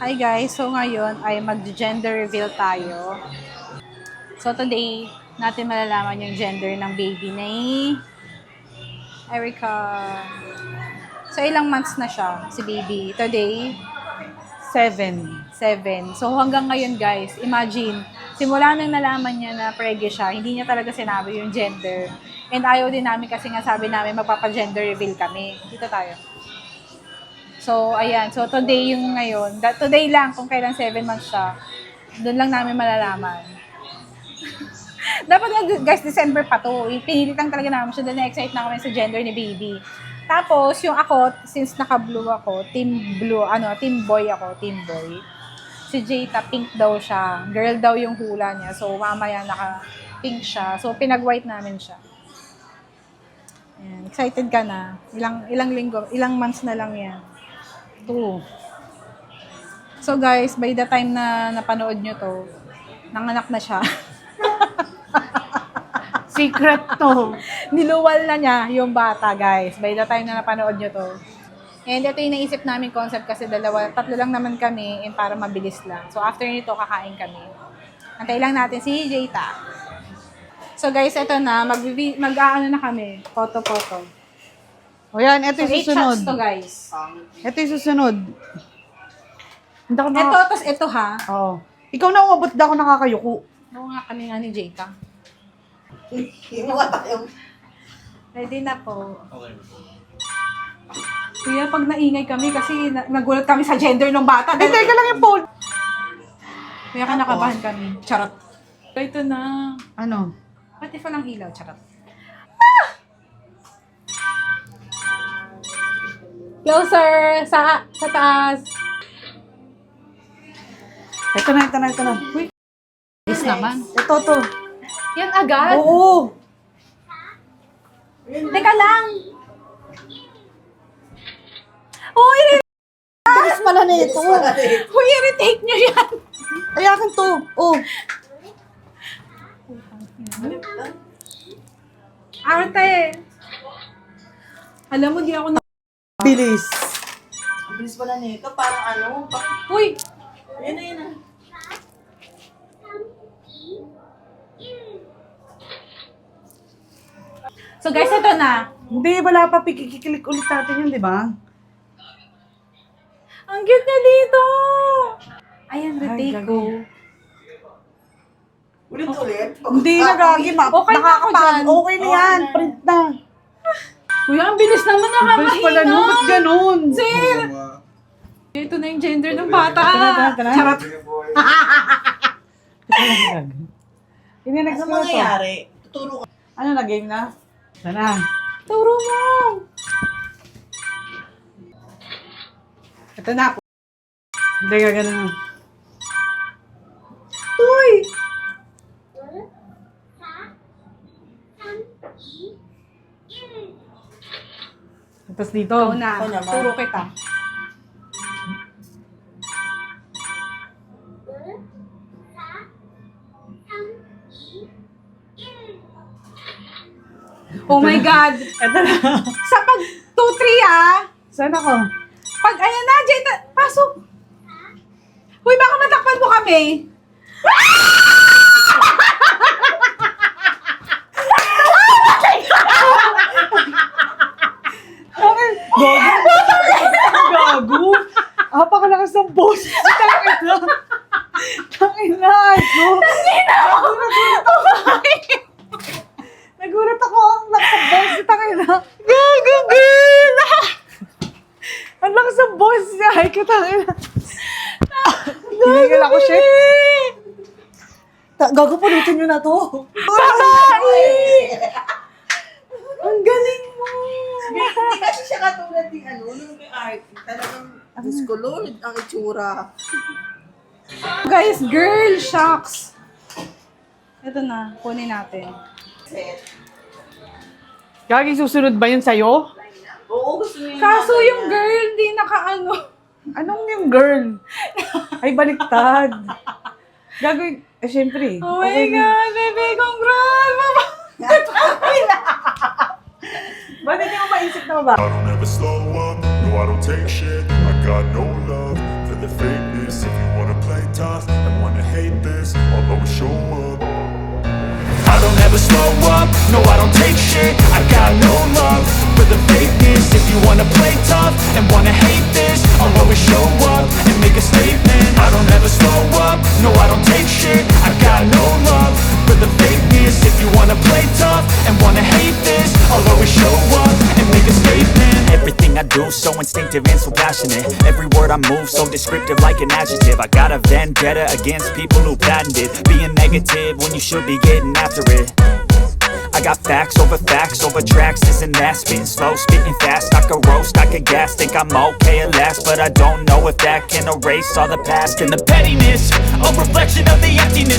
Hi guys, so ngayon ay mag-gender reveal tayo. So today, natin malalaman yung gender ng baby ni Erica. So ilang months na siya, si baby? Today, 7. So hanggang ngayon guys, imagine, simula nang nalaman niya na preggy siya, hindi niya talaga sinabi yung gender. And ayaw din namin kasi nga sabi namin magpapa-gender reveal kami. Dito tayo. So, ayan. So, today yung ngayon. Today lang, kung kailan 7 months siya, doon lang namin malalaman. Dapat nga, guys, December pa to. Pinilit lang talaga namin siya. Dahil na-excite na kami sa gender ni baby. Tapos, yung ako, since naka-blue ako, team boy ako, team boy. Si Jayta, pink daw siya. Girl daw yung hula niya. So, mamaya naka-pink siya. So, pinag-white namin siya. Ayan. Excited ka na. Ilang linggo, ilang months na lang yan. 2. So guys, by the time na napanood nyo to, nanganak na siya. Secret to. Niluwal na niya yung bata, guys. By the time na napanood nyo to. And ito yung naisip namin concept kasi tatlo lang naman kami and para mabilis lang. So after nito, kakain kami. Antay lang natin si Jayta. So guys, ito na. Mag-aano na kami. Photo. O yan, ito So yung 8 susunod. shots to, guys. Ito yung susunod. Hindi ako Ito, tapos ito ha. Oo. Ikaw na umabot na ako nakakayuko. Oo nga kami nga ni Jayta. Ready na po. Kuya, pag naingay kami kasi nagulat kami sa gender ng bata. Ay, teka lang yung fold. Kaya kinakabahan kami. Charot. Ito na. Ano? Pati pa lang ilaw. Charot. Closer! Sa taas! Ito na. Uy, Yes naman. ito. Yan agad? Oo. Teka lang! Uy! Bilis pala na ito. Uy, i-retake nyo yan! Ay, akin to. Oh. Arte! Alam mo, di ako na... Bilis. Bilis pala nito, parang ano, Uy! yun na. So guys, ito na. Hindi, wala pa. Kiklik ulit natin yun, di ba? Ang cute niya dito! Ayan, retake Ay, ko. Ulit-ulit. Hindi, nagagi. Okay na ako dyan. Okay na yan. Print na. Kuya, ang bilis naman Bilis pala no. Ba't ganun? Sir! Ito na yung gender ng bata. Ito na. Charot. Hindi Ano next na to. mangyayari? Tuturo ka. Ano na, game na? Sana. Turo mo. Ito na. Hindi ka ganun. Uy! Tapos dito. Ikaw na. Ako naman. Turo kita. Oh my God! Ito na. Sa pag 2-3 ah! Saan ako? Pag ayan na, Jay, pasok! Uy, baka matakpan mo kami! Gago. Napakalakas ng boss. Tangina. Tangina. Nagulat ako. Ang lakas ng boss. Tangina. Gago, girl. Ang lakas ng boss niya. Ay, katangina. Ginigil ako, shit. Gago, pulutin nyo na to. Ang galing mo. Hindi kasi siya katulad ng ano, nung may art. Talagang discolor ang itsura. Guys, girl shocks! Ito na, kunin natin. Gagi, susunod ba yun sa'yo? Oo, gusto niya Kaso yung girl, di nakaano. Anong yung girl? Ay, baliktad. Gagawin, syempre. Oh my God, baby, congrats! Mama! Ba't hindi mo maisip na ba? I don't ever slow up, no I don't take shit. I got no love for the fakeness. this. If you wanna play tough and wanna hate this, I'll always show up. I don't ever slow up, no I don't take shit. I got no love for the fakeness. If you wanna play tough and wanna hate this, I'll always show up and make a statement. I don't ever slow up, no I don't take shit. I got no love for the fakeness. If you wanna play tough and wanna hate this, I'll always show up and make a statement. Everything I do so instinctive and so passionate. Every word I move so descriptive like an adjective. I got a vendetta against people who patented being negative when you should be getting after it. I got facts over tracks, this and that. Spitting slow, spitting fast, I could roast, I could gas. Think I'm okay at last, but I don't know if that can erase all the past. And the pettiness, a reflection of the emptiness